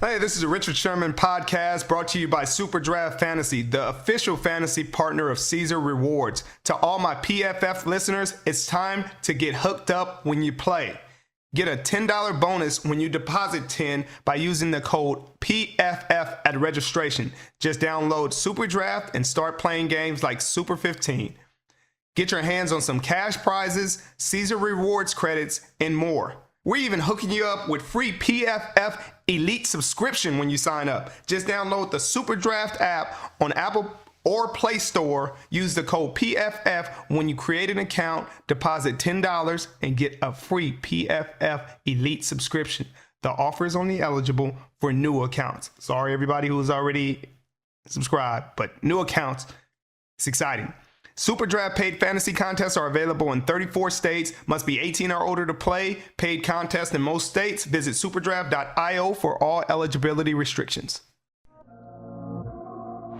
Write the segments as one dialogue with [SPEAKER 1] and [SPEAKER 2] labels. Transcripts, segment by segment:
[SPEAKER 1] Hey, this is a Richard Sherman podcast brought to you by SuperDraft Fantasy, the official fantasy partner of Caesar Rewards. To all my PFF listeners, it's time to get hooked up when you play. Get a $10 bonus when you deposit 10 by using the code PFF at registration. Just download SuperDraft and start playing games like Super 15. Get your hands on some cash prizes, Caesar Rewards credits, and more. We're even hooking you up with free PFF Elite subscription when you sign up. Just download the SuperDraft app on Apple or Play Store. Use the code PFF when you create an account, deposit $10, and get a free PFF Elite subscription. The offer is only eligible for new accounts. Sorry, everybody who's already subscribed, but new accounts, it's exciting. SuperDraft paid fantasy contests are available in 34 states. Must be 18 or older to play. Paid contests in most states. Visit superdraft.io for all eligibility restrictions.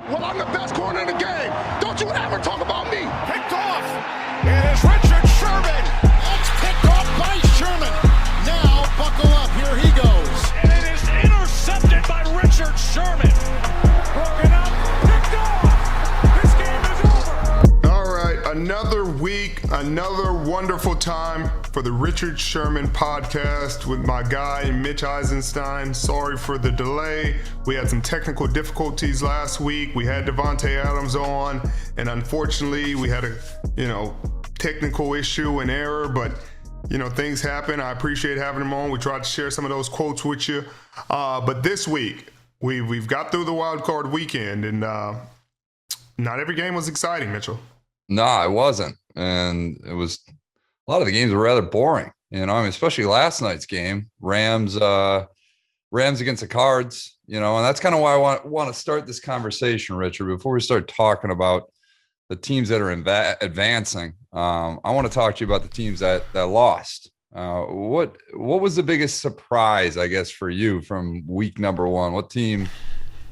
[SPEAKER 2] Well, I'm the best corner in the game. Don't you ever talk about me.
[SPEAKER 3] Picked off. It is Richard Sherman.
[SPEAKER 4] It's picked off by Sherman. Now, buckle up. Here he goes.
[SPEAKER 3] And it is intercepted by Richard Sherman. Broken up. Picked off. This game is over.
[SPEAKER 1] All right, another week, another wonderful time for the Richard Sherman podcast with my guy, Mitch Eisenstein. Sorry for the delay. We had some technical difficulties last week. We had Devontae Adams on, and unfortunately, we had a, technical issue and error, but, things happen. I appreciate having him on. We tried to share some of those quotes with you. But this week, we've got through the wild card weekend, and not every game was exciting, Mitchell.
[SPEAKER 5] No, it wasn't. And it was a lot of the games were rather boring, especially last night's game, Rams against the Cards, and that's kind of why I want to start this conversation, Richard, before we start talking about the teams that are advancing. I want to talk to you about the teams that lost. What was the biggest surprise, I guess, for you from week number one? What team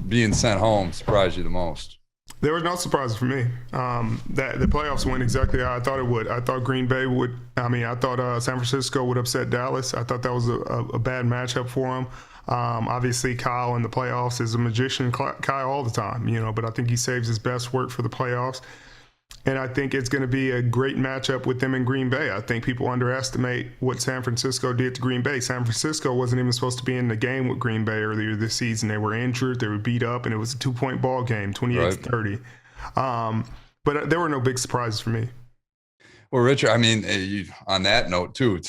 [SPEAKER 5] being sent home surprised you the most?
[SPEAKER 1] There was no surprises for me. That the playoffs went exactly how I thought it would. I thought Green Bay would. I thought San Francisco would upset Dallas. I thought that was a bad matchup for them. Obviously, Kyle in the playoffs is a magician, Kyle all the time, but I think he saves his best work for the playoffs. And I think it's going to be a great matchup with them in Green Bay. I think people underestimate what San Francisco did to Green Bay. San Francisco wasn't even supposed to be in the game with Green Bay earlier this season. They were injured, they were beat up, and it was a 2-point ball game, 28-30. But there were no big surprises for me.
[SPEAKER 5] Well, Richard, on that note, too,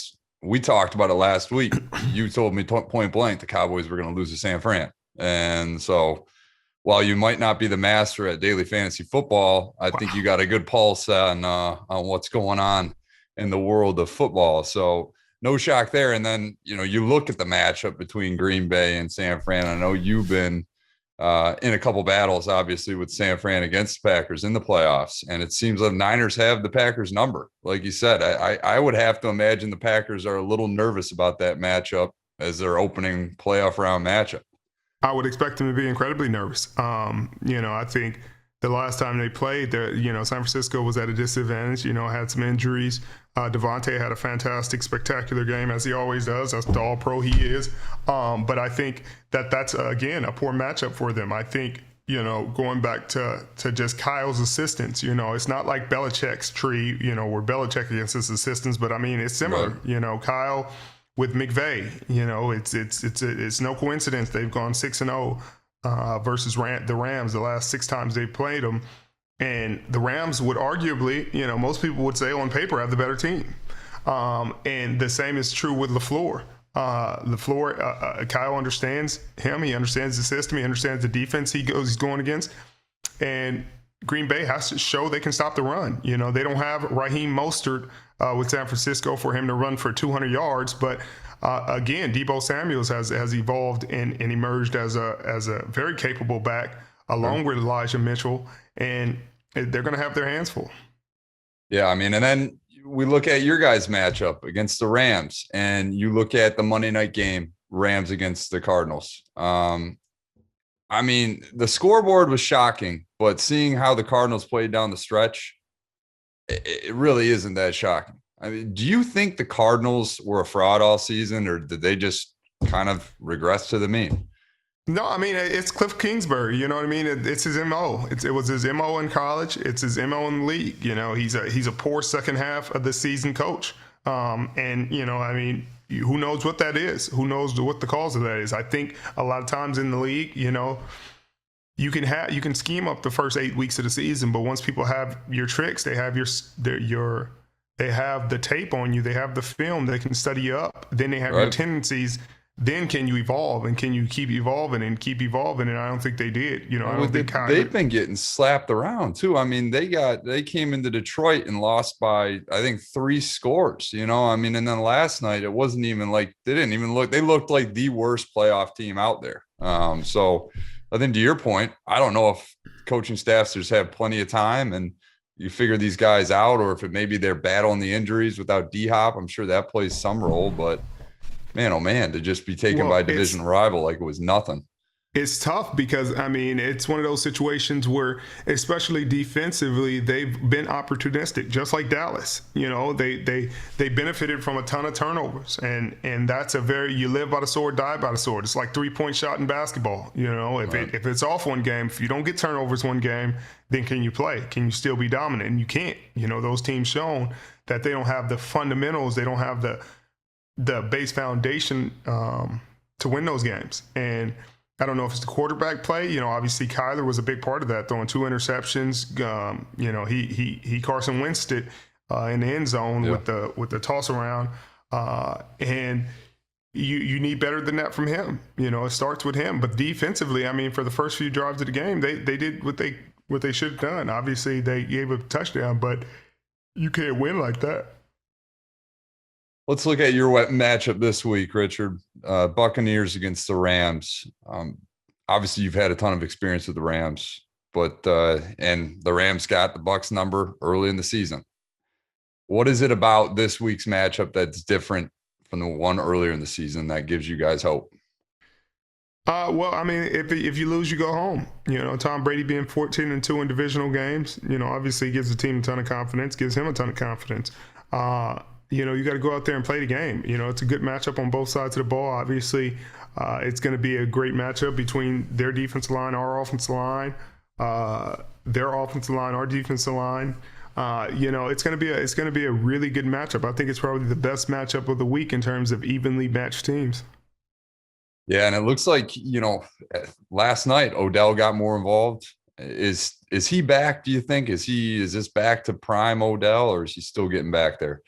[SPEAKER 5] we talked about it last week. You told me point blank the Cowboys were going to lose to San Fran. And so while you might not be the master at daily fantasy football, I think you got a good pulse on what's going on in the world of football. So no shock there. And then, you look at the matchup between Green Bay and San Fran. I know you've been in a couple battles, obviously, with San Fran against the Packers in the playoffs. And it seems like Niners have the Packers number. Like you said, I would have to imagine the Packers are a little nervous about that matchup as their opening playoff round matchup.
[SPEAKER 1] I would expect them to be incredibly nervous. I think the last time they played, San Francisco was at a disadvantage, had some injuries. Devontae had a fantastic, spectacular game, as he always does. That's the all-pro he is. But I think that's, again, a poor matchup for them. I think, going back to just Kyle's assistants, it's not like Belichick's tree, where Belichick against his assistants, but, it's similar.
[SPEAKER 5] Right.
[SPEAKER 1] Kyle with McVay, it's no coincidence they've gone 6-0 versus the Rams the last 6 times they've played them, and the Rams would arguably, most people would say on paper have the better team, and the same is true with LaFleur. Kyle understands him, he understands the system, he understands the defense he's going against, and Green Bay has to show they can stop the run. They don't have Raheem Mostert with San Francisco for him to run for 200 yards. But again, Deebo Samuels has evolved and emerged as a very capable back, along with Elijah Mitchell, and they're going to have their hands full.
[SPEAKER 5] Yeah, and then we look at your guys' matchup against the Rams, and you look at the Monday night game, Rams against the Cardinals. The scoreboard was shocking, but seeing how the Cardinals played down the stretch, it really isn't that shocking. Do you think the Cardinals were a fraud all season, or did they just kind of regress to the mean?
[SPEAKER 1] No, I mean, it's Cliff Kingsbury. You know what I mean? It's his MO. It was his MO in college. It's his MO in the league. You know, he's a poor second half of the season coach. And, you know, I mean, who knows what that is? Who knows what the cause of that is? I think a lot of times in the league, you know, you can scheme up the first 8 weeks of the season, but once people have your tricks, they have they have the tape on you, they have the film, they can study you up, then they have your tendencies. Then can you evolve, and can you keep evolving? And I don't think they did. You know, I don't think
[SPEAKER 5] they've been getting slapped around too. I mean, they came into Detroit and lost by, I think, 3 scores, you know, I mean, and then last night, it wasn't even like, they looked like the worst playoff team out there. So I think to your point, I don't know if coaching staffs just have plenty of time and you figure these guys out, or if it maybe they're battling the injuries without D-Hop. I'm sure that plays some role, but man, oh man, to just be taken by a division rival like it was nothing.
[SPEAKER 1] It's tough because, I mean, it's one of those situations where, especially defensively, they've been opportunistic, just like Dallas. You know, they benefited from a ton of turnovers, and that's you live by the sword, die by the sword. It's like 3-point shot in basketball. You know, if it's off one game, if you don't get turnovers one game, then can you play? Can you still be dominant? And you can't. You know, those teams shown that they don't have the fundamentals, they don't have the base foundation to win those games. And I don't know if it's the quarterback play. You know, obviously Kyler was a big part of that, throwing 2 interceptions. You know, he Carson Wentz'd it in the end zone with the toss around. And you need better than that from him. You know, it starts with him. But defensively, I mean, for the first few drives of the game, they did what they should have done. Obviously, they gave a touchdown, but you can't win like that.
[SPEAKER 5] Let's look at your matchup this week, Richard. Buccaneers against the Rams. Obviously, you've had a ton of experience with the Rams, but and the Rams got the Bucs number early in the season. What is it about this week's matchup that's different from the one earlier in the season that gives you guys hope?
[SPEAKER 1] Well, I mean, if you lose, you go home. You know, Tom Brady being 14-2 in divisional games, you know, obviously gives the team a ton of confidence, gives him a ton of confidence. You know, you got to go out there and play the game. You know, it's a good matchup on both sides of the ball. Obviously, it's going to be a great matchup between their defensive line, our offensive line, their offensive line, our defensive line. You know, it's going to be a really good matchup. I think it's probably the best matchup of the week in terms of evenly matched teams.
[SPEAKER 5] Yeah, and it looks like, you know, last night Odell got more involved. Is he back, do you think? Is this back to prime Odell, or is he still getting back there?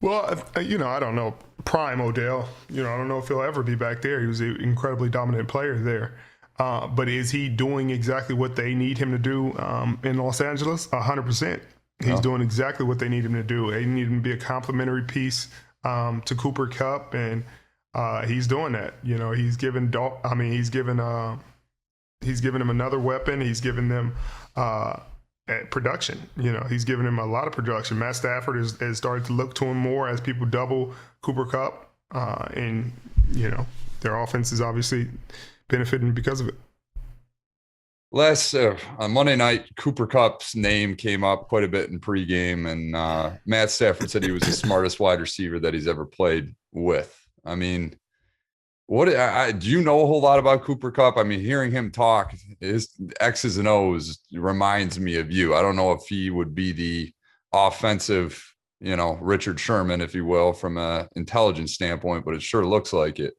[SPEAKER 1] Well, you know, I don't know. Prime Odell, you know, I don't know if he'll ever be back there. He was an incredibly dominant player there. But is he doing exactly what they need him to do in Los Angeles? 100%. He's doing exactly what they need him to do. They need him to be a complementary piece to Cooper Kupp, and he's doing that. You know, he's given him another weapon. He's given them production. You know, he's given him a lot of production. Matt Stafford has started to look to him more as people double Cooper Kupp, and you know, their offense is obviously benefiting because of it.
[SPEAKER 5] On Monday night, Cooper Kupp's name came up quite a bit in pregame, and Matt Stafford said he was the smartest wide receiver that he's ever played with. I mean, do you know a whole lot about Cooper Kupp? I mean, hearing him talk, his X's and O's reminds me of you. I don't know if he would be the offensive, you know, Richard Sherman, if you will, from an intelligence standpoint, but it sure looks like it.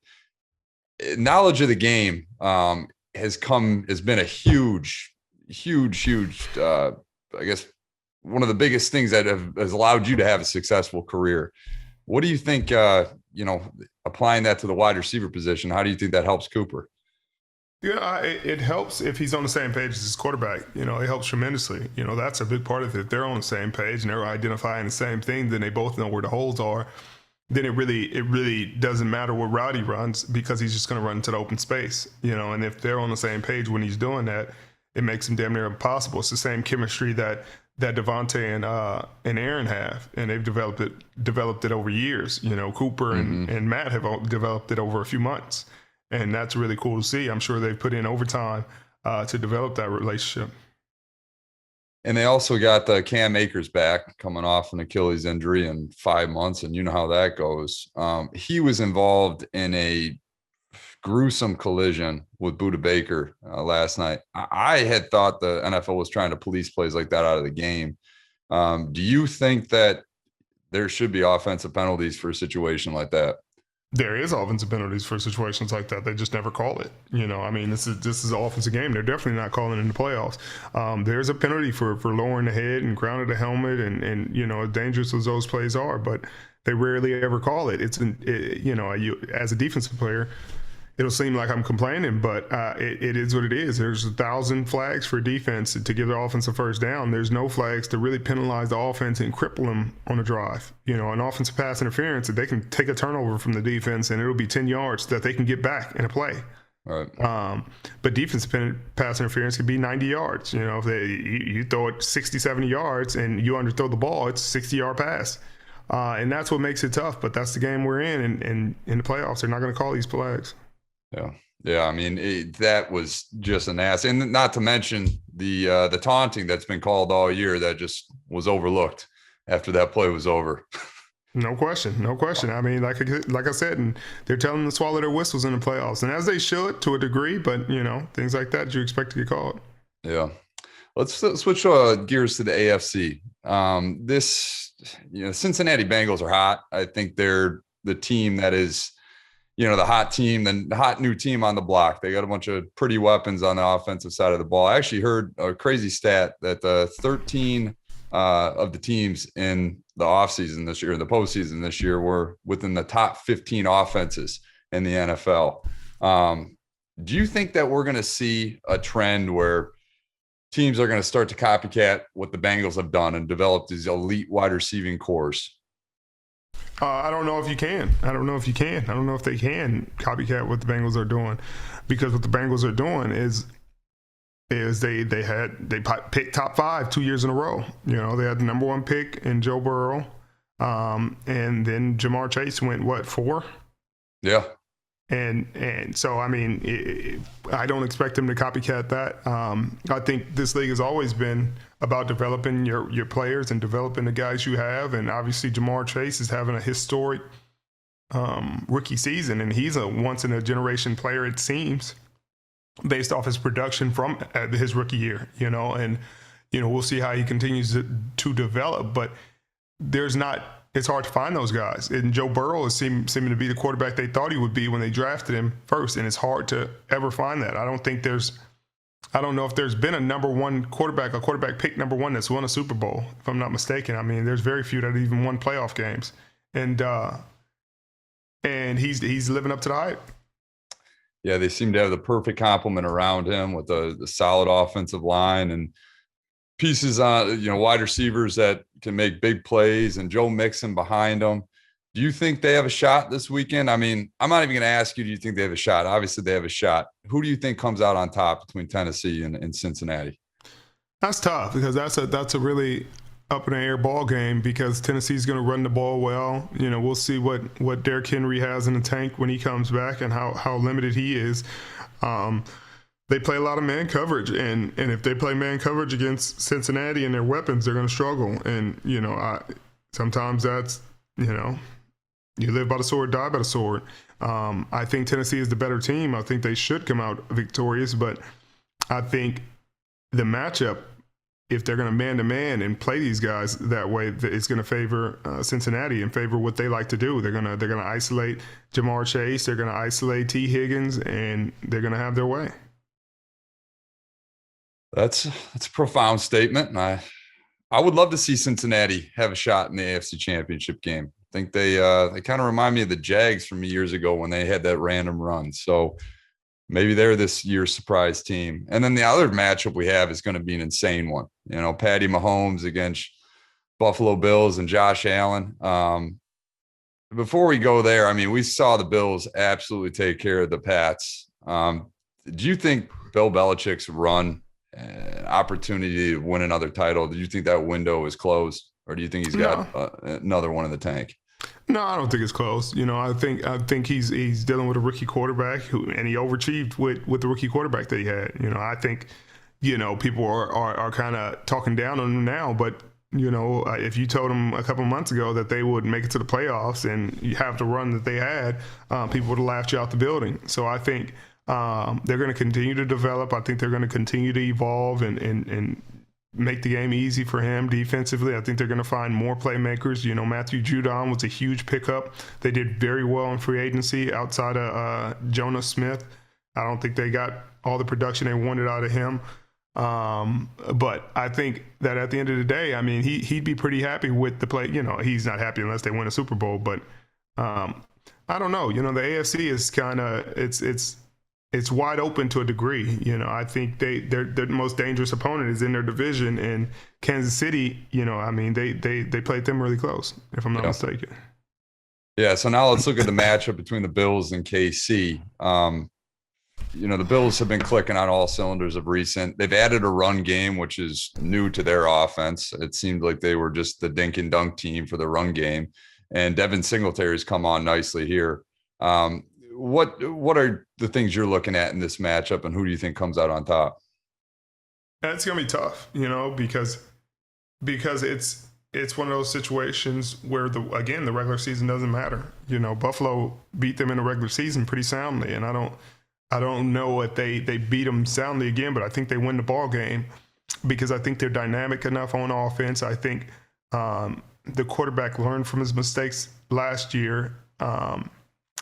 [SPEAKER 5] Knowledge of the game has been a huge, I guess, one of the biggest things that has allowed you to have a successful career. What do you think, you know, applying that to the wide receiver position, how do you think that helps Cooper?
[SPEAKER 1] Yeah, it helps if he's on the same page as his quarterback. You know, it helps tremendously. You know, that's a big part of it. If they're on the same page and they're identifying the same thing, then they both know where the holes are. Then it really doesn't matter what route he runs, because he's just going to run into the open space. You know, and if they're on the same page when he's doing that, it makes him damn near impossible. It's the same chemistry that Devontae and Aaron have, and they've developed it over years. You know, Cooper and Matt have developed it over a few months, and that's really cool to see. I'm sure they've put in overtime to develop that relationship.
[SPEAKER 5] And they also got Cam Akers back, coming off an Achilles injury in 5 months, and you know how that goes. He was involved in a gruesome collision with Budda Baker last night. I had thought the NFL was trying to police plays like that out of the game. Do you think that there should be offensive penalties for a situation like that?
[SPEAKER 1] There is offensive penalties for situations like that. They just never call it. I mean, this is an offensive game. They're definitely not calling it in the playoffs. There's a penalty for lowering the head and crowning the helmet, and as dangerous as those plays are, but they rarely ever call it. You as a defensive player, it'll seem like I'm complaining, but it is what it is. There's 1,000 flags for defense to give the offense a first down. There's no flags to really penalize the offense and cripple them on a drive. An offensive pass interference, they can take a turnover from the defense and it'll be 10 yards that they can get back in a play.
[SPEAKER 5] Right.
[SPEAKER 1] But defensive pass interference could be 90 yards. If you throw it 60, 70 yards and you underthrow the ball, it's a 60-yard pass. And that's what makes it tough. But that's the game we're in. And in the playoffs, they're not going to call these flags.
[SPEAKER 5] Yeah. I mean, that was just an ass, and not to mention the taunting that's been called all year that just was overlooked after that play was over.
[SPEAKER 1] No question. I mean, like I said, and they're telling them to swallow their whistles in the playoffs, and as they should to a degree. But things like that you expect to get called. Yeah.
[SPEAKER 5] Let's switch gears to the AFC. Cincinnati Bengals are hot. I think they're the team that is, the hot team, the hot new team on the block. They got a bunch of pretty weapons on the offensive side of the ball. I actually heard a crazy stat that 13 of the teams in the offseason this year, the postseason this year, were within the top 15 offenses in the NFL. Do you think that we're going to see a trend where teams are going to start to copycat what the Bengals have done and develop these elite wide receiving cores?
[SPEAKER 1] I don't know if you can. I don't know if they can copycat what the Bengals are doing, because what the Bengals are doing is they picked top 5 2 years in a row. They had the number 1 pick in Joe Burrow, and then Jamar Chase went 4.
[SPEAKER 5] Yeah.
[SPEAKER 1] And so, I mean, I don't expect them to copycat that. I think this league has always been about developing your players and developing the guys you have. And obviously, Jamar Chase is having a historic rookie season, and he's a once-in-a-generation player, it seems, based off his production from his rookie year. And we'll see how he continues to develop. But it's hard to find those guys. And Joe Burrow is seeming to be the quarterback they thought he would be when they drafted him first, and it's hard to ever find that. I don't know if there's been a number 1 quarterback, a quarterback pick number 1 that's won a Super Bowl, if I'm not mistaken. I mean, there's very few that even won playoff games. And he's living up to the hype.
[SPEAKER 5] Yeah, they seem to have the perfect complement around him with the solid offensive line and pieces on, wide receivers that can make big plays, and Joe Mixon behind them. Do you think they have a shot this weekend? I mean, I'm not even going to ask you, do you think they have a shot? Obviously, they have a shot. Who do you think comes out on top between Tennessee and Cincinnati?
[SPEAKER 1] That's tough, because that's a really up in the air ball game, because Tennessee's going to run the ball well. We'll see what Derrick Henry has in the tank when he comes back and how limited he is. They play a lot of man coverage, and if they play man coverage against Cincinnati and their weapons, they're going to struggle. And, sometimes that's, you live by the sword, die by the sword. I think Tennessee is the better team. I think they should come out victorious, but I think the matchup, if they're going to man-to-man and play these guys that way, it's going to favor Cincinnati and favor what they like to do. They're going to isolate Jamar Chase. They're going to isolate T. Higgins, and they're going to have their way.
[SPEAKER 5] That's a profound statement, and I would love to see Cincinnati have a shot in the AFC Championship game. I think they kind of remind me of the Jags from years ago when they had that random run. So maybe they're this year's surprise team. And then the other matchup we have is going to be an insane one. Patty Mahomes against Buffalo Bills and Josh Allen. Before we go there, I mean, we saw the Bills absolutely take care of the Pats. Do you think Bill Belichick's run opportunity to win another title, do you think that window is closed, or do you think he's got another one in the tank?
[SPEAKER 1] No, I don't think it's close. I think he's dealing with a rookie quarterback and he overachieved with the rookie quarterback that he had. I think people are kind of talking down on him now, but If you told them a couple months ago that they would make it to the playoffs and you have the run that they had, people would have laughed you out the building. So I think they're going to continue to develop. I think they're going to continue to evolve and make the game easy for him defensively. I think they're going to find more playmakers. Matthew Judon was a huge pickup. They did very well in free agency outside of Jonas Smith. I don't think they got all the production they wanted out of him. But I think that at the end of the day, I mean, he'd be pretty happy with the play. He's not happy unless they win a Super Bowl. But I don't know. The AFC is kind of it's wide open to a degree. I think their most dangerous opponent is in their division, and Kansas City. They played them really close, if I'm not mistaken.
[SPEAKER 5] Yeah. So now let's look at the matchup between the Bills and KC. The Bills have been clicking on all cylinders of recent. They've added a run game, which is new to their offense. It seemed like they were just the dink and dunk team for the run game, and Devin Singletary's come on nicely here. What are the things you're looking at in this matchup, and who do you think comes out on top?
[SPEAKER 1] It's gonna be tough, because it's one of those situations where the regular season doesn't matter. Buffalo beat them in the regular season pretty soundly, and I don't know if they beat them soundly again, but I think they win the ball game because I think they're dynamic enough on offense. I think the quarterback learned from his mistakes last year,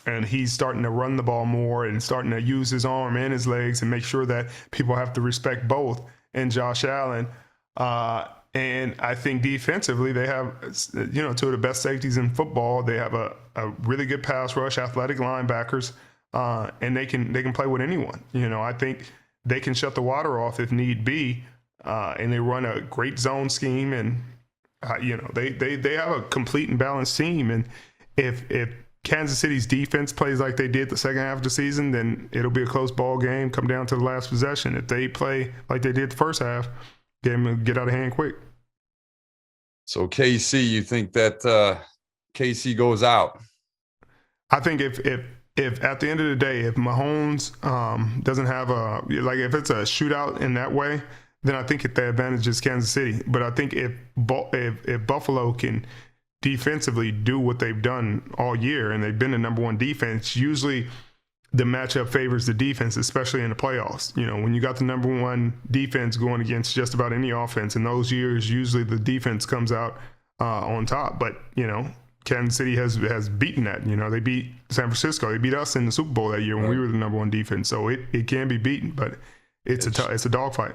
[SPEAKER 1] and he's starting to run the ball more and starting to use his arm and his legs and make sure that people have to respect both. And Josh Allen, and I think defensively they have, two of the best safeties in football. They have a really good pass rush, athletic linebackers. And they can play with anyone. I think they can shut the water off if need be, and they run a great zone scheme. And they have a complete and balanced team. And if Kansas City's defense plays like they did the second half of the season, then it'll be a close ball game, come down to the last possession. If they play like they did the first half, game will get out of hand quick.
[SPEAKER 5] So KC, you think that KC goes out?
[SPEAKER 1] I think if at the end of the day, if Mahomes doesn't have if it's a shootout in that way, then I think the advantage is Kansas City. But I think if Buffalo can defensively do what they've done all year, and they've been the number one defense, usually the matchup favors the defense, especially in the playoffs. When you got the number one defense going against just about any offense, in those years, usually the defense comes out on top. But, Kansas City has beaten that. They beat San Francisco. They beat us in the Super Bowl that year when we were the number one defense. So it can be beaten, but it's a dogfight.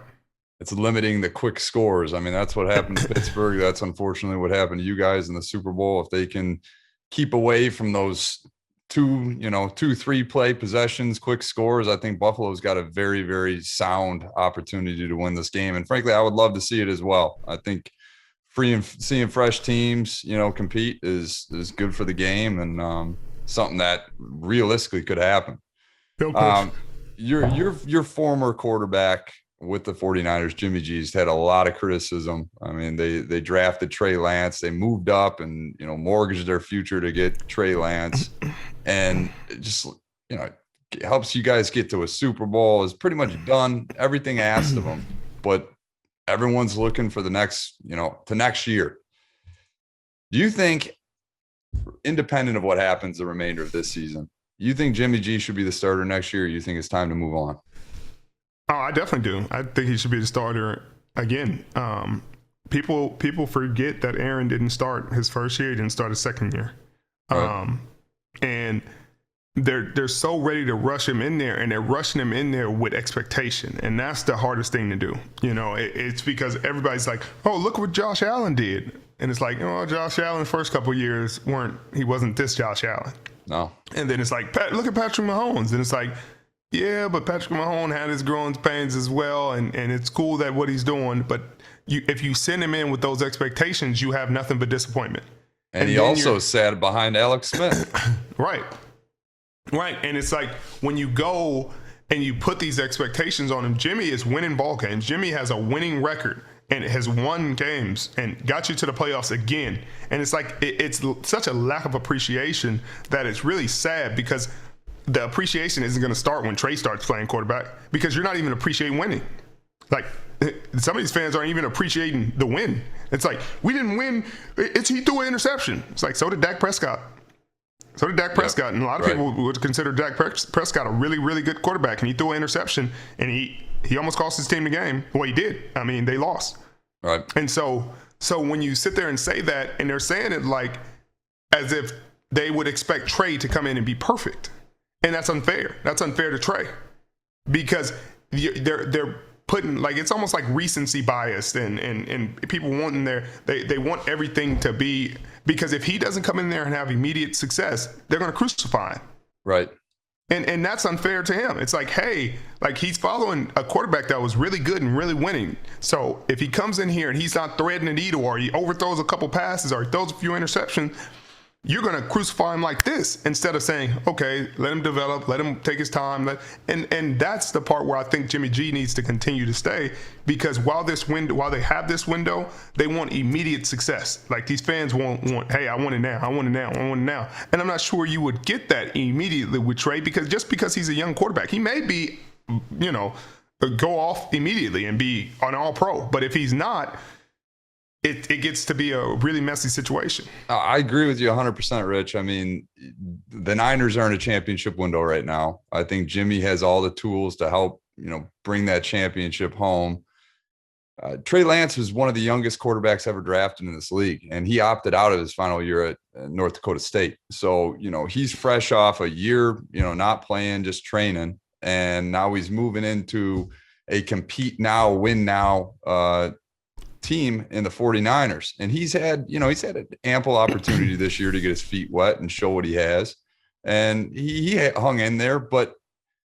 [SPEAKER 5] It's limiting the quick scores. I mean, that's what happened to Pittsburgh. That's unfortunately what happened to you guys in the Super Bowl. If they can keep away from those 2-3 play possessions, quick scores, I think Buffalo's got a very, very sound opportunity to win this game. And frankly, I would love to see it as well. I think seeing fresh teams, compete is good for the game, and something that realistically could happen. Your former quarterback with the 49ers, Jimmy G's, had a lot of criticism. I mean, they drafted Trey Lance, they moved up and mortgaged their future to get Trey Lance, and it just it helps you guys get to a Super Bowl. Is pretty much done everything asked of them, but everyone's looking for the next, to next year. Do you think, independent of what happens the remainder of this season, you think Jimmy G should be the starter next year, or you think it's time to move on?
[SPEAKER 1] Oh, I definitely do. I think he should be the starter again. People forget that Aaron didn't start his first year. He didn't start his second year.
[SPEAKER 5] Right.
[SPEAKER 1] And they're so ready to rush him in there, and they're rushing him in there with expectation, and that's the hardest thing to do. It's because everybody's like, "Oh, look what Josh Allen did," and it's like, Josh Allen's first couple of years wasn't this Josh Allen.
[SPEAKER 5] No.
[SPEAKER 1] And then it's like, look at Patrick Mahomes, and it's like, yeah, but Patrick Mahomes had his growing pains as well, and it's cool that what he's doing, but if you send him in with those expectations, you have nothing but disappointment.
[SPEAKER 5] And he also sat behind Alex Smith.
[SPEAKER 1] Right. And it's like when you go and you put these expectations on him, Jimmy is winning ball games. Jimmy has a winning record and has won games and got you to the playoffs again. And it's like it's such a lack of appreciation that it's really sad, because the appreciation isn't going to start when Trey starts playing quarterback, because you're not even appreciating winning. Like, some of these fans aren't even appreciating the win. It's like, we didn't win. He threw an interception. It's like, so did Dak Prescott. And a lot of people would consider Dak Prescott a really, really good quarterback. And he threw an interception, and he almost cost his team the game. Well, he did. I mean, they lost.
[SPEAKER 5] Right.
[SPEAKER 1] And so when you sit there and say that, and they're saying it like as if they would expect Trey to come in and be perfect. And that's unfair. That's unfair to Trey. Because they're putting, like, it's almost like recency bias, and people wanting they want everything to be, because if he doesn't come in there and have immediate success, they're going to crucify him.
[SPEAKER 5] Right.
[SPEAKER 1] And that's unfair to him. It's like, hey, like, he's following a quarterback that was really good and really winning. So if he comes in here and he's not threading the needle, or he overthrows a couple passes, or he throws a few interceptions, you're going to crucify him like this, instead of saying, okay, let him develop, let him take his time. And that's the part where I think Jimmy G needs to continue to stay, because while they have this window, they want immediate success. Like, these fans want, hey, I want it now. And I'm not sure you would get that immediately with Trey, because he's a young quarterback, he may be, go off immediately and be an all-pro. But if he's not, it gets to be a really messy situation.
[SPEAKER 5] I agree with you 100%, Rich. I mean, the Niners are in a championship window right now. I think Jimmy has all the tools to help, bring that championship home. Trey Lance was one of the youngest quarterbacks ever drafted in this league, and he opted out of his final year at North Dakota State. So, he's fresh off a year, not playing, just training. And now he's moving into a compete now, win now, team in the 49ers, and he's had an ample opportunity this year to get his feet wet and show what he has, and he hung in there. But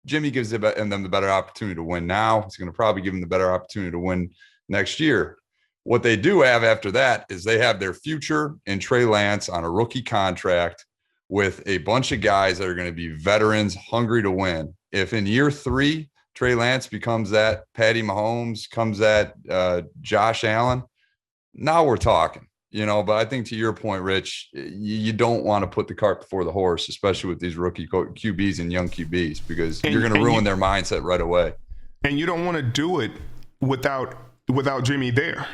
[SPEAKER 5] Jimmy gives them the better opportunity to win now. He's going to probably give them the better opportunity to win next year. What they do have after that is they have their future in Trey Lance on a rookie contract with a bunch of guys that are going to be veterans, hungry to win. If in year 3 Trey Lance becomes that Patty Mahomes, comes that Josh Allen, now we're talking, but I think, to your point, Rich, you don't want to put the cart before the horse, especially with these rookie QBs and young QBs, because you're going to ruin their mindset right away.
[SPEAKER 1] And you don't want to do it without Jimmy there.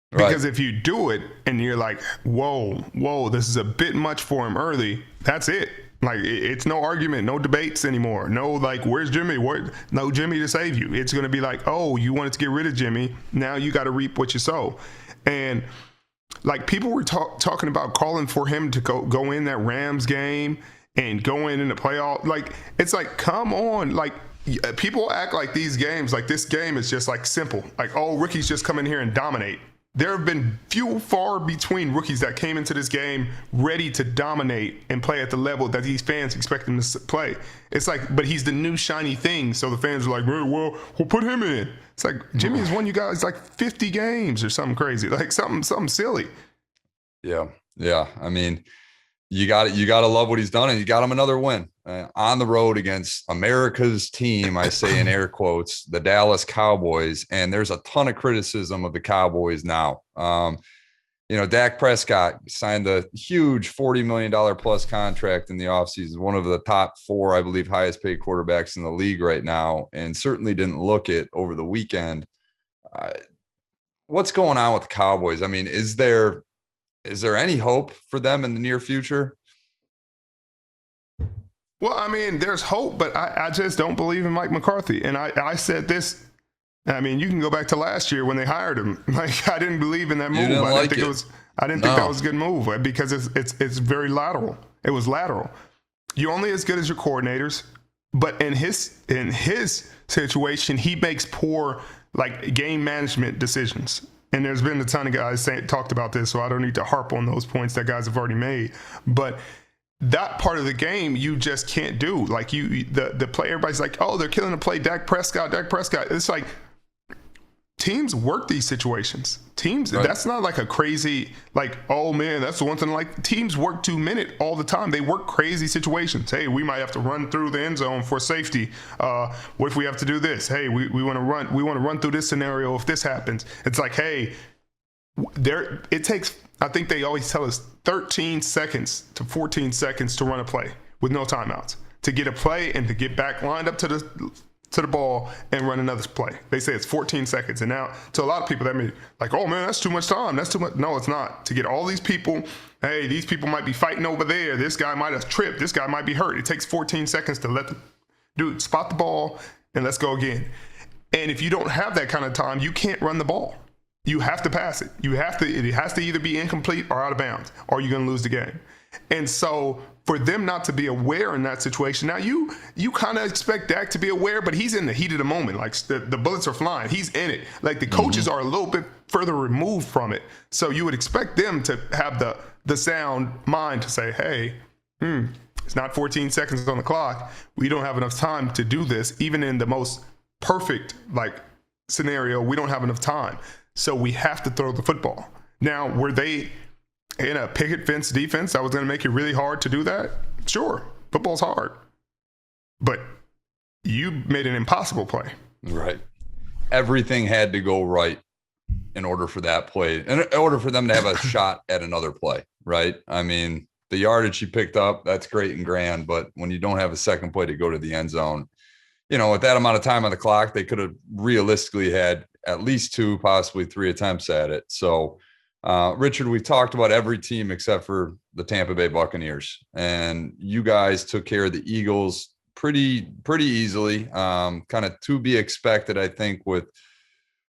[SPEAKER 1] Because if you do it and you're like, whoa, this is a bit much for him early, that's it. Like, it's no argument, no debates anymore. No, like, where's Jimmy? No Jimmy to save you. It's going to be like, oh, you wanted to get rid of Jimmy. Now you got to reap what you sow. And, like, people were talking about calling for him to go in that Rams game and go in the playoff. Like, it's like, come on. Like, people act like these games, like this game is just, like, simple. Like, oh, rookies just come in here and dominate. There have been far between rookies that came into this game ready to dominate and play at the level that these fans expect them to play. It's like, but he's the new shiny thing, so the fans are like, well, we'll put him in. It's like, Jimmy has won you guys like 50 games or something crazy, like something silly.
[SPEAKER 5] Yeah. I mean, you got to love what he's done, and you got him another win on the road against America's team. I say in air quotes, the Dallas Cowboys. And there's a ton of criticism of the Cowboys now. Dak Prescott signed a huge $40 million plus contract in the offseason, one of the top 4, I believe, highest paid quarterbacks in the league right now, and certainly didn't look it over the weekend. What's going on with the Cowboys? I mean, is there any hope for them in the near future?
[SPEAKER 1] Well, I mean, there's hope, but I just don't believe in Mike McCarthy. And I said this, I mean, you can go back to last year when they hired him. Like, I didn't believe in that move. I didn't think that was a good move, because it's very lateral. It was lateral. You're only as good as your coordinators, but in his situation, he makes poor, like, game management decisions. And there's been a ton of guys talked about this, so I don't need to harp on those points that guys have already made. But that part of the game you just can't do. Like, the play, everybody's like, oh, they're killing the play, Dak Prescott. It's like, teams work these situations. Teams, right. That's not like a crazy, like, oh man, that's the one thing. Like, teams work 2 minute all the time. They work crazy situations. Hey, we might have to run through the end zone for safety. What if we have to do this? Hey, we want to run through this scenario if this happens. It's like, hey, it takes, I think they always tell us 13 seconds to 14 seconds to run a play with no timeouts, to get a play and to get back lined up to to the ball and run another play. They say it's 14 seconds. And now, to a lot of people, that means like, oh man, that's too much time. That's too much. No, it's not. To get all these people, hey, these people might be fighting over there. This guy might have tripped. This guy might be hurt. It takes 14 seconds to let the dude spot the ball and let's go again. And if you don't have that kind of time, you can't run the ball. You have to pass it. It has to either be incomplete or out of bounds, or you're going to lose the game. And so for them not to be aware in that situation, now you kind of expect Dak to be aware, but he's in the heat of the moment. Like the bullets are flying. He's in it. Like the coaches are a little bit further removed from it. So you would expect them to have the sound mind to say, hey, it's not 14 seconds on the clock. We don't have enough time to do this. Even in the most perfect like scenario, we don't have enough time. So we have to throw the football. Now, were they in a picket fence defense that was going to make it really hard to do that? Sure, football's hard. But you made an impossible play.
[SPEAKER 5] Right. Everything had to go right in order for that play, in order for them to have a shot at another play, right? I mean, the yardage he picked up, that's great and grand, but when you don't have a second play to go to the end zone, you know, with that amount of time on the clock, they could have realistically had at least 2, possibly 3 attempts at it. So, Richard, we've talked about every team except for the Tampa Bay Buccaneers, and you guys took care of the Eagles pretty easily. Kind of to be expected, I think, with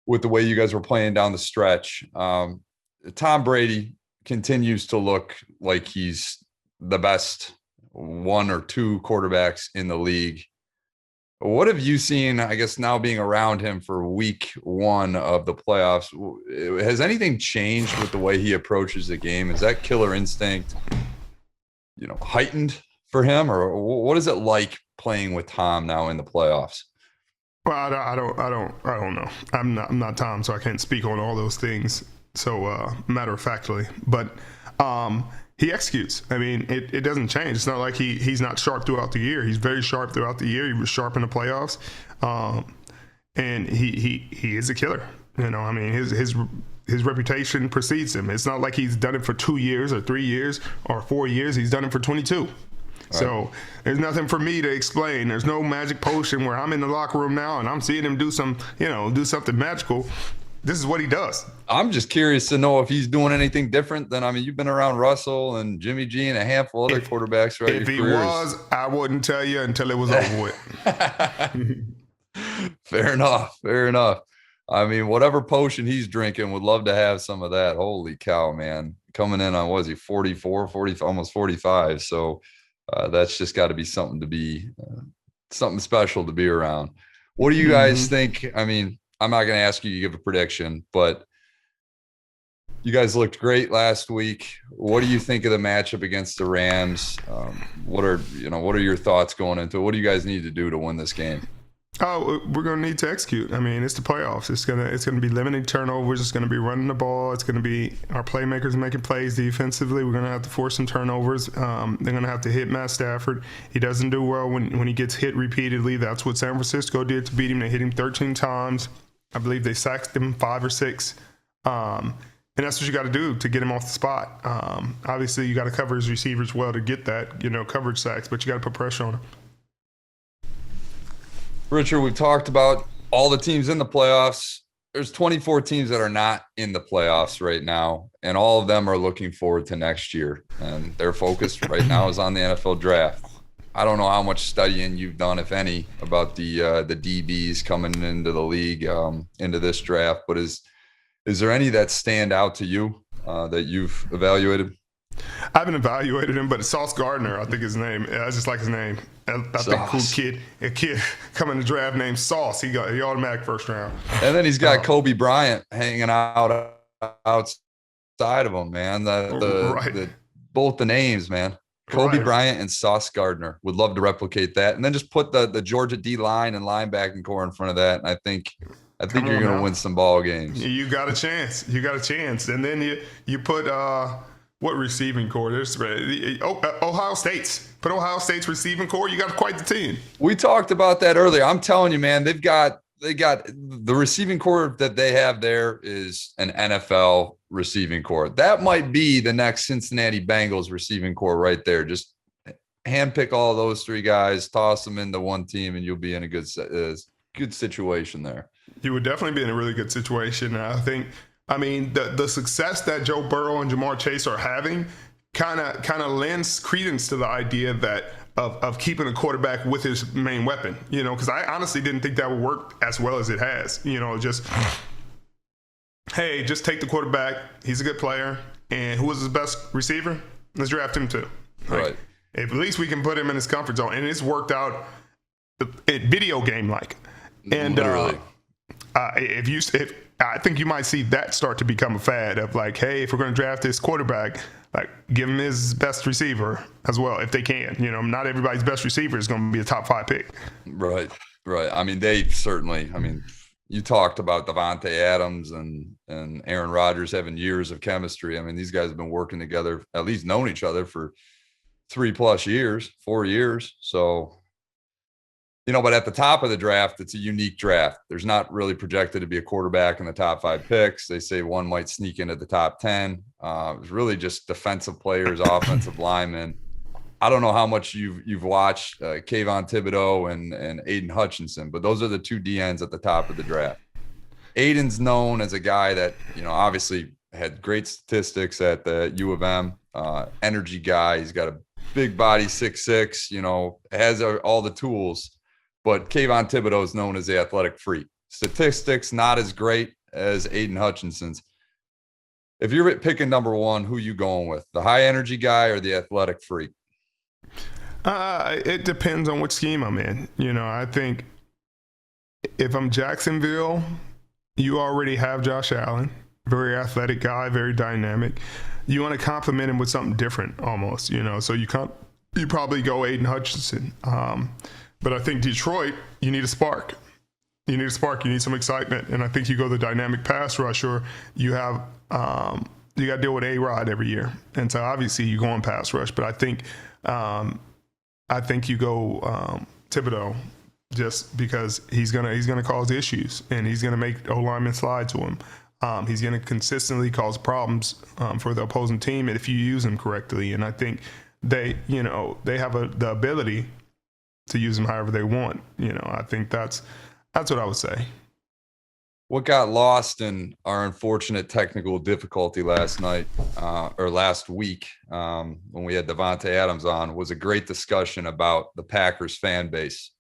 [SPEAKER 5] the way you guys were playing down the stretch. Tom Brady continues to look like he's the best 1 or 2 quarterbacks in the league. What have you seen, I guess, now being around him for week 1 of the playoffs? Has anything changed with the way he approaches the game? Is that killer instinct, you know, heightened for him, or what is it like playing with Tom now in the playoffs?
[SPEAKER 1] Well, I don't know. I'm not Tom, so I can't speak on all those things. So matter of factly, but he executes. I mean, it doesn't change. It's not like he's not sharp throughout the year. He's very sharp throughout the year. He was sharp in the playoffs, and he is a killer. You know, I mean, his reputation precedes him. It's not like he's done it for 2 years or 3 years or 4 years. He's done it for 22. So there's nothing for me to explain. There's no magic potion where I'm in the locker room now and I'm seeing him do something magical. This is what he does. I'm
[SPEAKER 5] just curious to know if he's doing anything different than, I mean, you've been around Russell and Jimmy G and a handful of other quarterbacks throughout your careers. If he was,
[SPEAKER 1] I wouldn't tell you until it was over with.
[SPEAKER 5] Fair enough. I mean, whatever potion he's drinking, would love to have some of that. Holy cow, man. Coming in on, what is he, 44, 40, almost 45. So that's just got to be something something special to be around. What do you guys think? I mean, I'm not going to ask you to give a prediction, but you guys looked great last week. What do you think of the matchup against the Rams? What are your thoughts going into it? What do you guys need to do to win this game?
[SPEAKER 1] Oh, we're going to need to execute. I mean, it's the playoffs. It's gonna be limiting turnovers. It's going to be running the ball. It's going to be our playmakers making plays defensively. We're going to have to force some turnovers. They're going to have to hit Matt Stafford. He doesn't do well when he gets hit repeatedly. That's what San Francisco did to beat him. They hit him 13 times. I believe they sacked him 5 or 6. And that's what you got to do to get him off the spot. Obviously, you got to cover his receivers well to get that, coverage sacks, but you got to put pressure on him.
[SPEAKER 5] Richard, we've talked about all the teams in the playoffs. There's 24 teams that are not in the playoffs right now, and all of them are looking forward to next year. And their focus right now is on the NFL draft. I don't know how much studying you've done, if any, about the DBs coming into the league, into this draft, but is there any that stand out to you that you've evaluated?
[SPEAKER 1] I haven't evaluated him, but Sauce Gardner, I think his name. I just like his name. I think cool kid. A kid coming to draft named Sauce. He got the automatic first round.
[SPEAKER 5] And then he's got Kobe Bryant hanging out outside of him, man. Both the names, man. Kobe Bryant and Sauce Gardner. Would love to replicate that. And then just put the Georgia D line and linebacking core in front of that. And I think you're going to win some ball games.
[SPEAKER 1] You got a chance. And then you put what receiving core? There's Ohio State's. Put Ohio State's receiving core. You got quite the team.
[SPEAKER 5] We talked about that earlier. I'm telling you, man, they got the receiving core that they have there is an NFL receiving core. That might be the next Cincinnati Bengals receiving core right there. Just handpick all those 3 guys, toss them into one team, and you'll be in a good good situation there.
[SPEAKER 1] You would definitely be in a really good situation. And I think, I mean, the success that Joe Burrow and Jamar Chase are having kind of lends credence to the idea that of keeping a quarterback with his main weapon, you know, because I honestly didn't think that would work as well as it has. You know, just, hey, just take the quarterback. He's a good player. And who was his best receiver? Let's draft him too.
[SPEAKER 5] Right.
[SPEAKER 1] If at least we can put him in his comfort zone. And it's worked out video game-like. And
[SPEAKER 5] literally.
[SPEAKER 1] If I think you might see that start to become a fad of like, hey, if we're going to draft this quarterback, like give him his best receiver as well if they can. You know, not everybody's best receiver is going to be a top 5 pick.
[SPEAKER 5] Right. I mean, they certainly. I mean, you talked about Devontae Adams and Aaron Rodgers having years of chemistry. I mean, these guys have been working together, at least known each other for 3+ years, 4 years. So. You know, but at the top of the draft, it's a unique draft. There's not really projected to be a quarterback in the top 5 picks. They say one might sneak into the top 10. It's really just defensive players, offensive linemen. I don't know how much you've watched Kayvon Thibodeau and Aiden Hutchinson, but those are the 2 DNs at the top of the draft. Aiden's known as a guy that, you know, obviously had great statistics at the U of M, energy guy. He's got a big body, 6'6", you know, has all the tools. But Kayvon Thibodeau is known as the athletic freak. Statistics not as great as Aiden Hutchinson's. If you're picking number 1, who you going with? The high energy guy or the athletic freak?
[SPEAKER 1] It depends on which scheme I'm in. You know, I think if I'm Jacksonville, you already have Josh Allen, very athletic guy, very dynamic. You want to complement him with something different almost, you know, so you probably go Aiden Hutchinson. But I think Detroit, you need a spark. You need some excitement. And I think you go the dynamic pass rusher, you have you got to deal with A-Rod every year. And so obviously you go on pass rush, but I think you go Thibodeau just because he's gonna cause issues and he's gonna make O linemen slide to him. He's gonna consistently cause problems for the opposing team if you use him correctly. And I think they have the ability to use them however they want. You know, I think that's what I would say.
[SPEAKER 5] What got lost in our unfortunate technical difficulty last night or last week when we had Devontae Adams on was a great discussion about the Packers fan base.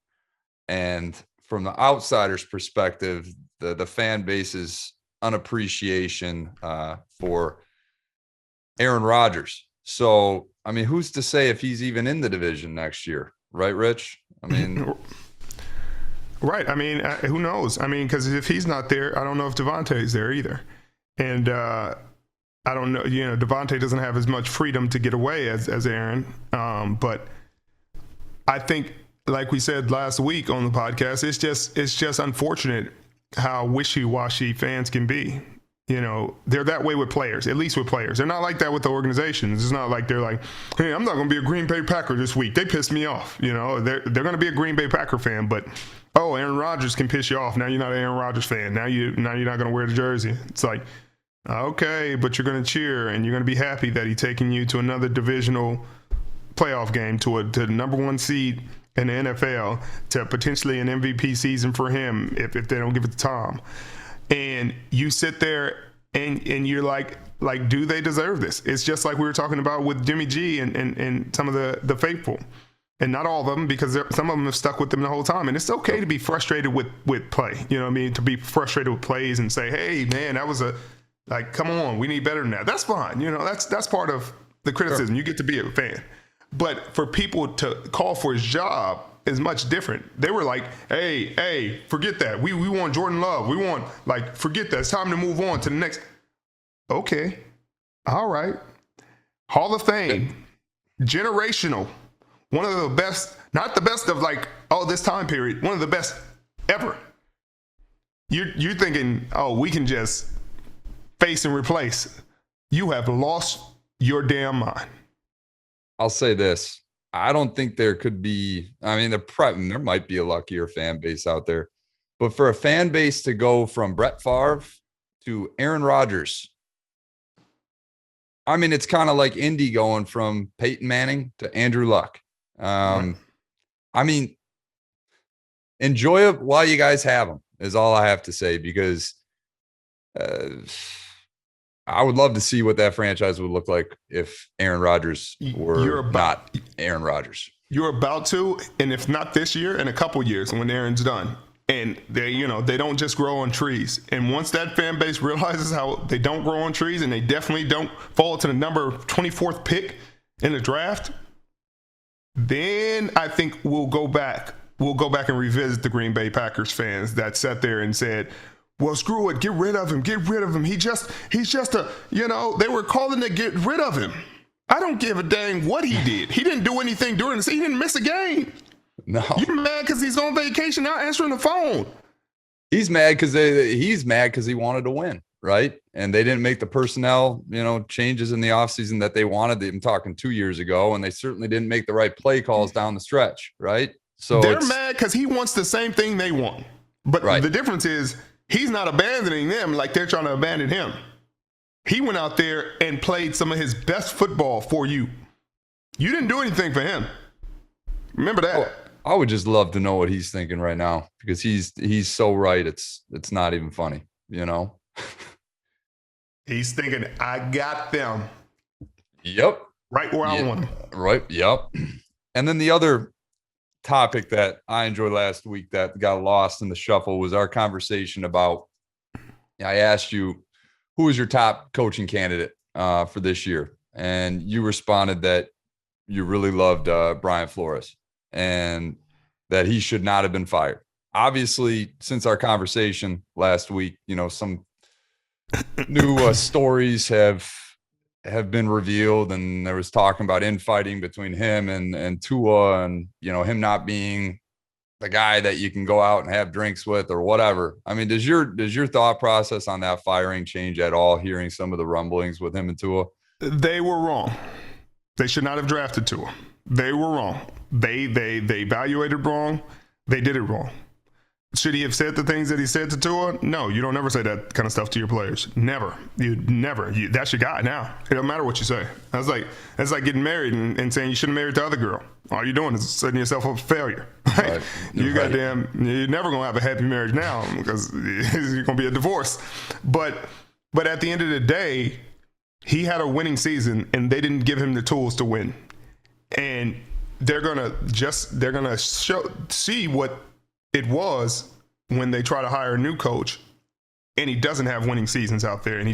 [SPEAKER 5] And from the outsider's perspective, the fan base's unappreciation for Aaron Rodgers. So, I mean, who's to say if he's even in the division next year? Right, Rich? I mean,
[SPEAKER 1] right. I mean, who knows? I mean, because if he's not there, I don't know if Devontae's there either. And I don't know, you know, Devontae doesn't have as much freedom to get away as Aaron. But I think, like we said last week on the podcast, it's just unfortunate how wishy-washy fans can be. You know, they're that way with players, at least with players. They're not like that with the organizations. It's not like they're like, hey, I'm not going to be a Green Bay Packer this week. They pissed me off. You know, they're going to be a Green Bay Packer fan, but, oh, Aaron Rodgers can piss you off. Now you're not an Aaron Rodgers fan. Now you're not going to wear the jersey. It's like, okay, but you're going to cheer and you're going to be happy that he's taking you to another divisional playoff game to the number 1 seed in the NFL, to potentially an MVP season for him if they don't give it to Tom. And you sit there and you're like, do they deserve this? It's just like we were talking about with Jimmy G and some of the faithful. And not all of them, because some of them have stuck with them the whole time. And it's okay to be frustrated with play. You know what I mean? To be frustrated with plays and say, hey, man, that was come on, we need better than that. That's fine. You know, that's part of the criticism. Sure. You get to be a fan. But for people to call for his job is much different. They were like, hey, forget that. We want Jordan Love. We want, forget that. It's time to move on to the next. Okay. All right. Hall of Fame. Generational. One of the best, not the best of this time period. One of the best ever. You're thinking, oh, we can just face and replace. You have lost your damn mind.
[SPEAKER 5] I'll say this. I don't think there could be, I mean, there might be a luckier fan base out there, but for a fan base to go from Brett Favre to Aaron Rodgers, I mean, it's kind of like Indy going from Peyton Manning to Andrew Luck. Right. I mean, enjoy it while you guys have them is all I have to say, because I would love to see what that franchise would look like if Aaron Rodgers were not Aaron Rodgers.
[SPEAKER 1] You're about to, and if not this year, in a couple years when Aaron's done. And they don't just grow on trees. And once that fan base realizes how they don't grow on trees, and they definitely don't fall to the number 24th pick in the draft, then I think we'll go back and revisit the Green Bay Packers fans that sat there and said, well, screw it, get rid of him. He's just a, they were calling to get rid of him. I don't give a dang what he did. He didn't do anything during the season. He didn't miss a game.
[SPEAKER 5] No.
[SPEAKER 1] You're mad because he's on vacation now answering the phone.
[SPEAKER 5] He's mad because he wanted to win, right? And they didn't make the personnel, changes in the offseason that they wanted. I'm talking 2 years ago, and they certainly didn't make the right play calls down the stretch, right? So
[SPEAKER 1] they're mad because he wants the same thing they want. But the difference is he's not abandoning them like they're trying to abandon him. He went out there and played some of his best football for you. You didn't do anything for him. Remember that.
[SPEAKER 5] Oh, I would just love to know what he's thinking right now, because he's so right. It's not even funny,
[SPEAKER 1] He's thinking, I got them.
[SPEAKER 5] Yep.
[SPEAKER 1] Right where I want them.
[SPEAKER 5] Right. Yep. And then the other topic that I enjoyed last week that got lost in the shuffle was our conversation about, I asked you, who is your top coaching candidate for this year? And you responded that you really loved Brian Flores and that he should not have been fired. Obviously, since our conversation last week, some new stories have been revealed, and there was talking about infighting between him and Tua, and him not being the guy that you can go out and have drinks with or whatever. I mean, does your thought process on that firing change at all, hearing some of the rumblings with him and Tua?
[SPEAKER 1] They were wrong. They should not have drafted Tua. They were wrong. They evaluated wrong. They did it wrong. Should he have said the things that he said to Tua? No, you don't ever say that kind of stuff to your players. Never. That's your guy now. It don't matter what you say. That's like getting married and saying you shouldn't marry the other girl. All you're doing is setting yourself up for failure. Right? You're never gonna have a happy marriage now because it's gonna be a divorce. But at the end of the day, he had a winning season and they didn't give him the tools to win. And they're gonna see what it was when they try to hire a new coach and he doesn't have winning seasons out there, and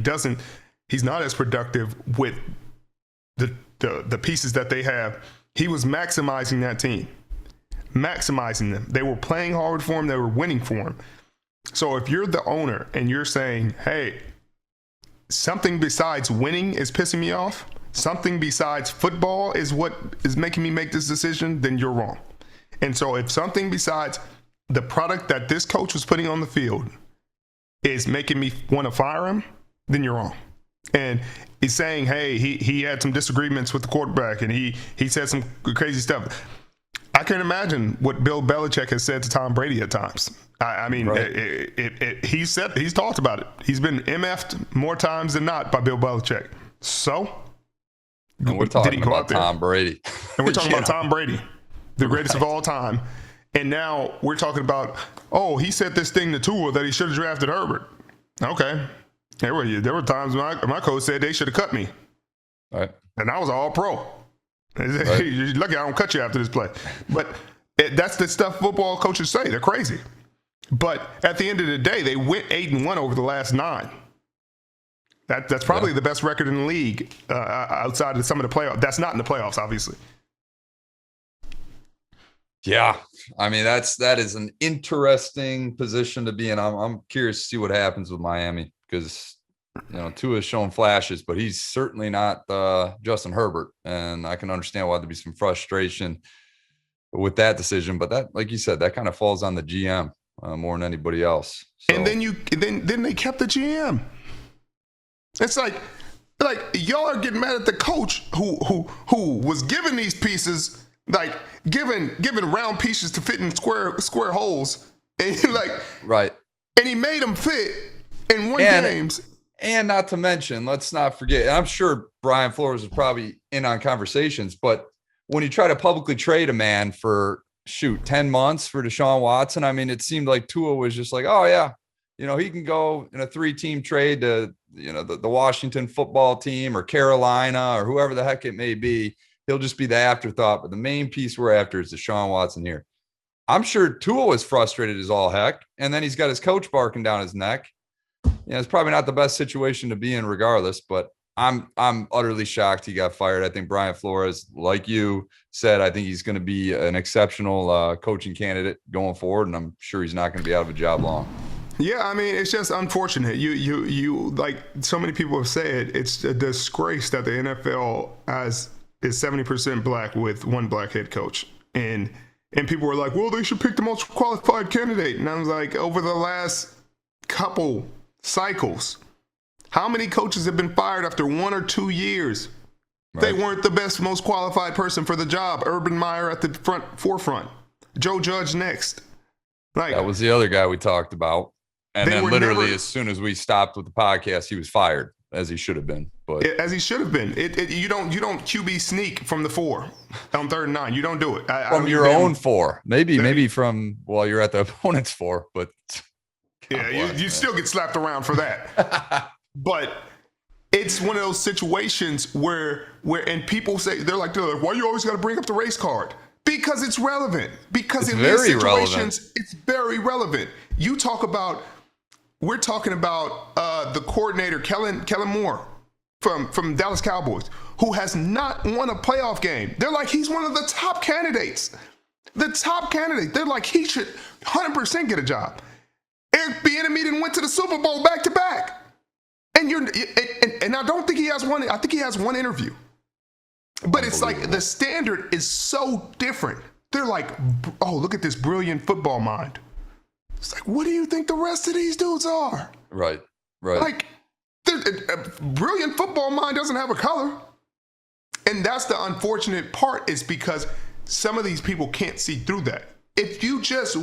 [SPEAKER 1] he's not as productive with the pieces that they have. He was maximizing that team, maximizing them. They were playing hard for him. They were winning for him. So if you're the owner and you're saying, hey, something besides winning is pissing me off, something besides football is what is making me make this decision, then you're wrong. And so if something besides the product that this coach was putting on the field is making me want to fire him, then you're wrong. And he's saying, hey, he had some disagreements with the quarterback and he said some crazy stuff. I can imagine what Bill Belichick has said to Tom Brady at times. I mean, right. He's talked about it. He's been MF'd more times than not by Bill Belichick. So,
[SPEAKER 5] and we're talking about Tom Brady.
[SPEAKER 1] And we're talking about Tom Brady, the greatest of all time. And now we're talking about, he said this thing to Tua that he should have drafted Herbert. Okay. There were times my coach said they should have cut me.
[SPEAKER 5] Right.
[SPEAKER 1] And I was all pro. Right. You're lucky I don't cut you after this play. But that's the stuff football coaches say. They're crazy. But at the end of the day, they went 8-1 over the last 9. That's probably the best record in the league outside of some of the playoffs. That's not in the playoffs, obviously.
[SPEAKER 5] Yeah, I mean that is an interesting position to be in. I'm curious to see what happens with Miami because Tua has shown flashes, but he's certainly not Justin Herbert, and I can understand why there'd be some frustration with that decision. But that, like you said, that kind of falls on the GM more than anybody else. So.
[SPEAKER 1] And then they kept the GM. It's like y'all are getting mad at the coach who was given these pieces. Like giving round pieces to fit in square holes, and
[SPEAKER 5] right,
[SPEAKER 1] and he made them fit in one games.
[SPEAKER 5] And not to mention, let's not forget. I'm sure Brian Flores was probably in on conversations, but when you try to publicly trade a man for 10 months for Deshaun Watson. I mean, it seemed like Tua was just like, oh yeah, he can go in a 3-team trade to, the Washington football team or Carolina or whoever the heck it may be. He'll just be the afterthought. But the main piece we're after is Deshaun Watson here. I'm sure Tua was frustrated as all heck. And then he's got his coach barking down his neck. It's probably not the best situation to be in regardless, but I'm utterly shocked he got fired. I think Brian Flores, like you said, I think he's going to be an exceptional coaching candidate going forward, and I'm sure he's not going to be out of a job long.
[SPEAKER 1] Yeah, I mean, it's just unfortunate. You like so many people have said, it's a disgrace that the NFL is 70% black with one black head coach. And people were like, well, they should pick the most qualified candidate. And I was like, over the last couple cycles, how many coaches have been fired after 1 or 2 years? Right. They weren't the best, most qualified person for the job. Urban Meyer at the forefront. Joe Judge next.
[SPEAKER 5] That was the other guy we talked about. And then literally as soon as we stopped with the podcast, he was fired, as he should have been. But
[SPEAKER 1] as he should have been. You don't QB sneak from the 4 on 3rd and 9. You don't do it.
[SPEAKER 5] From your own 4. Maybe from you're at the opponent's 4, but
[SPEAKER 1] yeah, you still get slapped around for that. But it's one of those situations where and people say they're like, why you always got to bring up the race card? Because it's relevant. Because in these situations, it's very relevant. We're talking about the coordinator, Kellen Moore from Dallas Cowboys, who has not won a playoff game. They're like, he's one of the top candidates. The top candidate. They're like, he should 100% get a job. Eric Bieniemy didn't went to the Super Bowl back-to-back. And I don't think he has one. I think he has one interview. But it's like the standard is so different. They're like, oh, look at this brilliant football mind. It's like, what do you think the rest of these dudes are?
[SPEAKER 5] Right.
[SPEAKER 1] Like, a brilliant football mind doesn't have a color. And that's the unfortunate part, is because some of these people can't see through that. If you just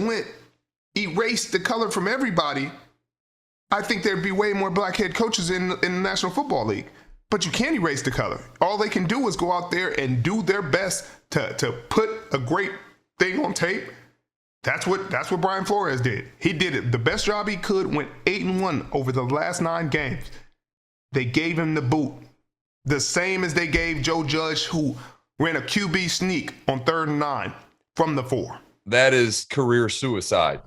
[SPEAKER 1] erased the color from everybody, I think there'd be way more black head coaches in the National Football League. But you can't erase the color. All they can do is go out there and do their best to put a great thing on tape. That's what Brian Flores did. He did it the best job he could, went 8-1 over the last 9 games. They gave him the boot. The same as they gave Joe Judge, who ran a QB sneak on 3rd and 9 from the 4.
[SPEAKER 5] That is career suicide.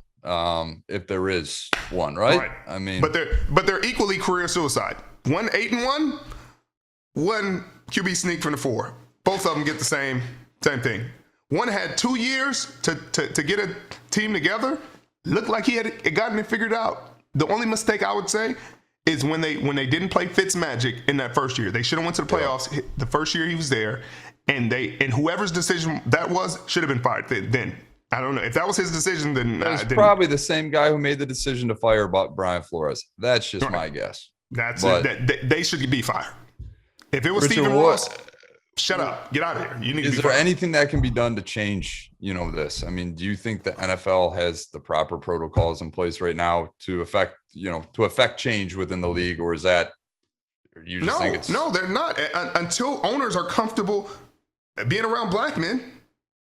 [SPEAKER 5] If there is one, right? I mean,
[SPEAKER 1] but they're equally career suicide. One 8-1, one QB sneak from the 4. Both of them get the same thing. One had 2 years to get a team together. Looked like he had gotten it figured out. The only mistake I would say is when they didn't play Fitzmagic in that first year. They should have went to the playoffs the first year he was there, and whoever's decision that was should have been fired then. I don't know. If that was his decision, then
[SPEAKER 5] it's probably the same guy who made the decision to fire Brian Flores. That's just my guess.
[SPEAKER 1] They should be fired. If it was Stephen Ross, shut up. Get out of here. You need to be fired.
[SPEAKER 5] Is there anything that can be done to change, this? I mean, do you think the NFL has the proper protocols in place right now to affect change within the league, or is that you just think it's
[SPEAKER 1] No, they're not. Until owners are comfortable being around black men.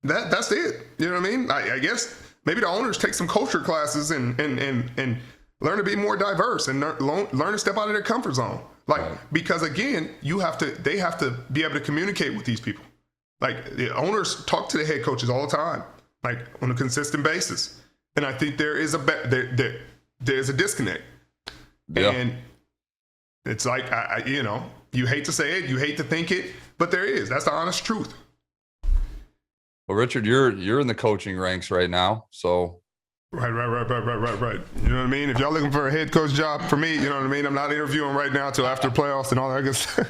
[SPEAKER 1] That's it. You know what I mean? I guess maybe the owners take some culture classes and learn to be more diverse and learn to step out of their comfort zone. Because again, they have to be able to communicate with these people. Like, the owners talk to the head coaches all the time, like on a consistent basis. And I think there is there's a disconnect. Yeah. And it's like, you hate to say it, you hate to think it, but there is. That's the honest truth.
[SPEAKER 5] Well, Richard, you're in the coaching ranks right now, so.
[SPEAKER 1] Right. You know what I mean? If y'all looking for a head coach job for me, you know what I mean? I'm not interviewing right now till after playoffs and all that good stuff.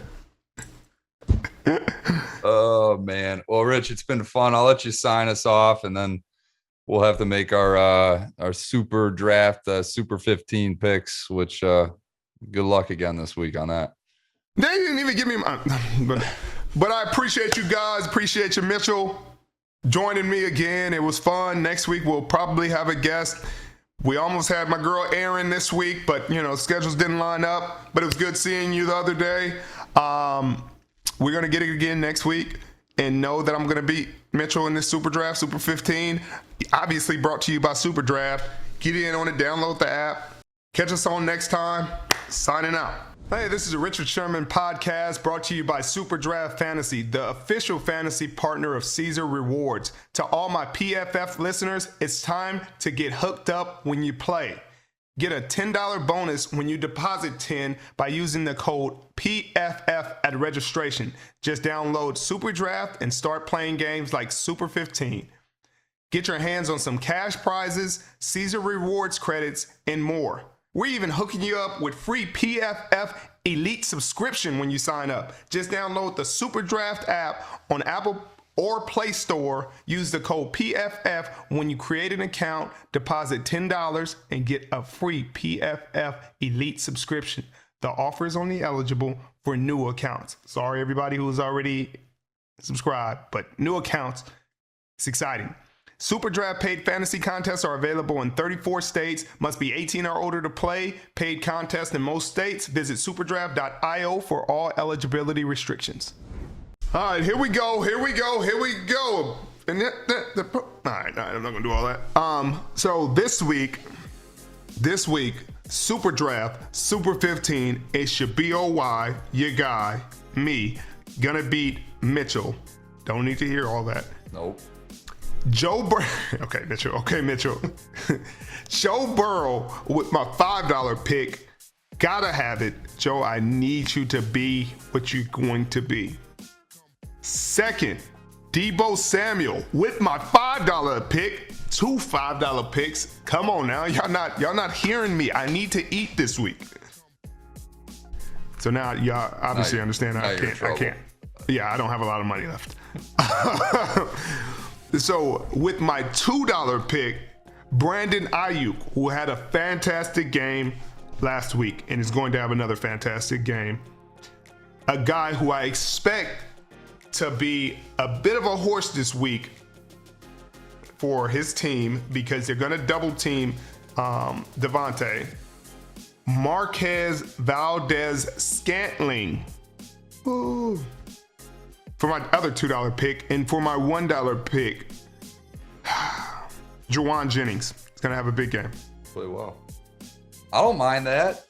[SPEAKER 5] Oh, man. Well, Rich, it's been fun. I'll let you sign us off, and then we'll have to make our super draft, Super 15 picks, which good luck again this week on that.
[SPEAKER 1] They didn't even give me but I appreciate you guys. Appreciate you, Mitchell, joining me again. It was fun. Next week we'll probably have a guest. We almost had my girl Erin this week, but schedules didn't line up. But it was good seeing you the other day. We're gonna get it again next week. and know that I'm going to beat Mitchell in this Super Draft, Super 15, obviously brought to you by SuperDraft. Get in on it, download the app. Catch us on next time. Signing out. Hey, this is a Richard Sherman podcast brought to you by SuperDraft Fantasy, the official fantasy partner of Caesar Rewards. To all my PFF listeners, it's time to get hooked up when you play. Get a $10 bonus when you deposit 10 by using the code PFF at registration. Just download SuperDraft and start playing games like Super 15. Get your hands on some cash prizes, Caesar Rewards credits, and more. We're even hooking you up with free PFF Elite subscription when you sign up. Just download the SuperDraft app on Apple or Play Store. Use the code PFF when you create an account, deposit $10, and get a free PFF Elite subscription. The offer is only eligible for new accounts. Sorry, everybody who's already subscribed, but new accounts, it's exciting. SuperDraft paid fantasy contests are available in 34 states. Must be 18 or older to play. Paid contests in most states. Visit superdraft.io for all eligibility restrictions. All right, here we go. And all right, I'm not gonna do all that. So this week, SuperDraft Super 15. It should be OY, your guy, me, gonna beat Mitchell. Don't need to hear all that.
[SPEAKER 5] Nope.
[SPEAKER 1] Okay, Mitchell. Joe Burrow with my $5 pick. Gotta have it. Joe, I need you to be what you're going to be. Second, Deebo Samuel with my $5 pick. 2 $5 picks. Come on now. Y'all not hearing me. I need to eat this week. So now y'all obviously understand I can't. Yeah, I don't have a lot of money left. So with my $2 pick, Brandon Ayuk, who had a fantastic game last week and is going to have another fantastic game. A guy who I expect to be a bit of a horse this week for his team because they're going to double team Devontae. Marquez Valdez-Scantling. Ooh. For my other $2 pick, and for my $1 pick, Juwan Jennings. He's gonna have a big game.
[SPEAKER 5] Play well. I don't mind that.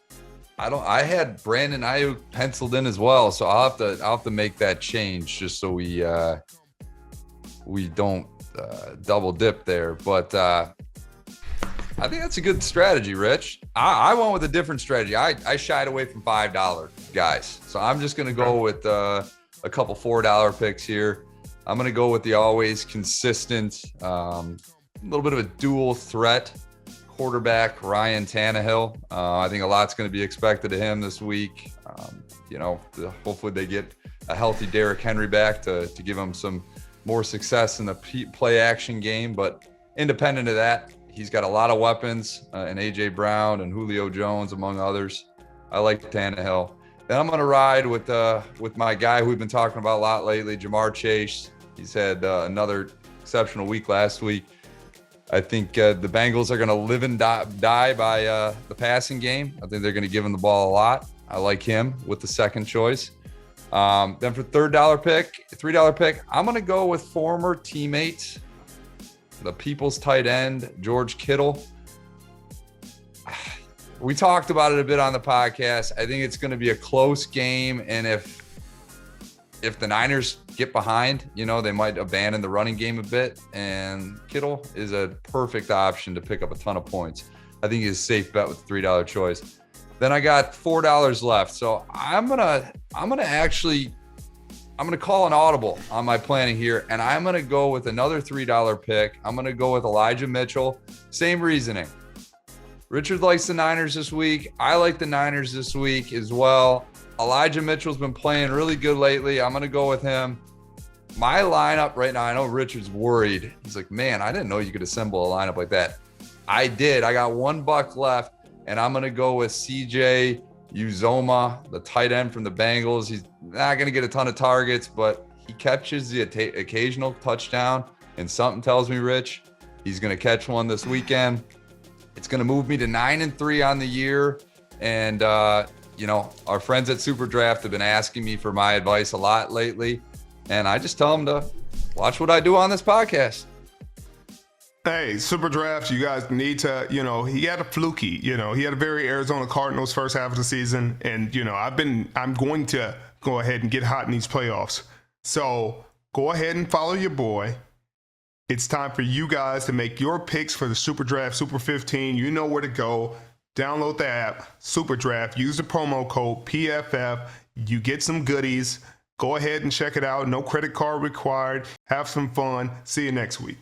[SPEAKER 5] I had Brandon Ayuk penciled in as well, so I'll have to make that change just so we don't double dip there. But I think that's a good strategy, Rich. I went with a different strategy. I shied away from $5 guys, so I'm just gonna go with a couple $4 picks here. I'm going to go with the always consistent, a little bit of a dual threat quarterback, Ryan Tannehill. I think a lot's going to be expected of him this week. Hopefully they get a healthy Derrick Henry back to give him some more success in the play action game. But independent of that, he's got a lot of weapons in A.J. Brown and Julio Jones, among others. I like Tannehill. Then I'm going to ride with my guy who we've been talking about a lot lately, Jamar Chase. He's had another exceptional week last week. I think the Bengals are going to live and die by the passing game. I think they're going to give him the ball a lot. I like him with the second choice. Then for $3 pick, I'm going to go with former teammate, the People's tight end, George Kittle. We talked about it a bit on the podcast. I think it's going to be a close game, and if the Niners get behind, they might abandon the running game a bit, and Kittle is a perfect option to pick up a ton of points. I think he's a safe bet with the $3 choice. Then I got $4 left, so I'm gonna call an audible on my planning here, and I'm gonna go with another $3 pick. I'm gonna go with Elijah Mitchell. Same reasoning. Richard likes the Niners this week. I like the Niners this week as well. Elijah Mitchell's been playing really good lately. I'm going to go with him. My lineup right now, I know Richard's worried. He's like, man, I didn't know you could assemble a lineup like that. I did. I got $1 left, and I'm going to go with CJ Uzomah, the tight end from the Bengals. He's not going to get a ton of targets, but he catches the occasional touchdown, and something tells me, Rich, he's going to catch one this weekend. It's going to move me to 9-3 on the year. And, our friends at SuperDraft have been asking me for my advice a lot lately. And I just tell them to watch what I do on this podcast.
[SPEAKER 1] Hey, Super Draft, you guys need to, he had a fluky, he had a very Arizona Cardinals first half of the season. And, I'm going to go ahead and get hot in these playoffs. So go ahead and follow your boy. It's time for you guys to make your picks for the Super Draft Super 15. You know where to go. Download the app, Super Draft. Use the promo code PFF. You get some goodies. Go ahead and check it out. No credit card required. Have some fun. See you next week.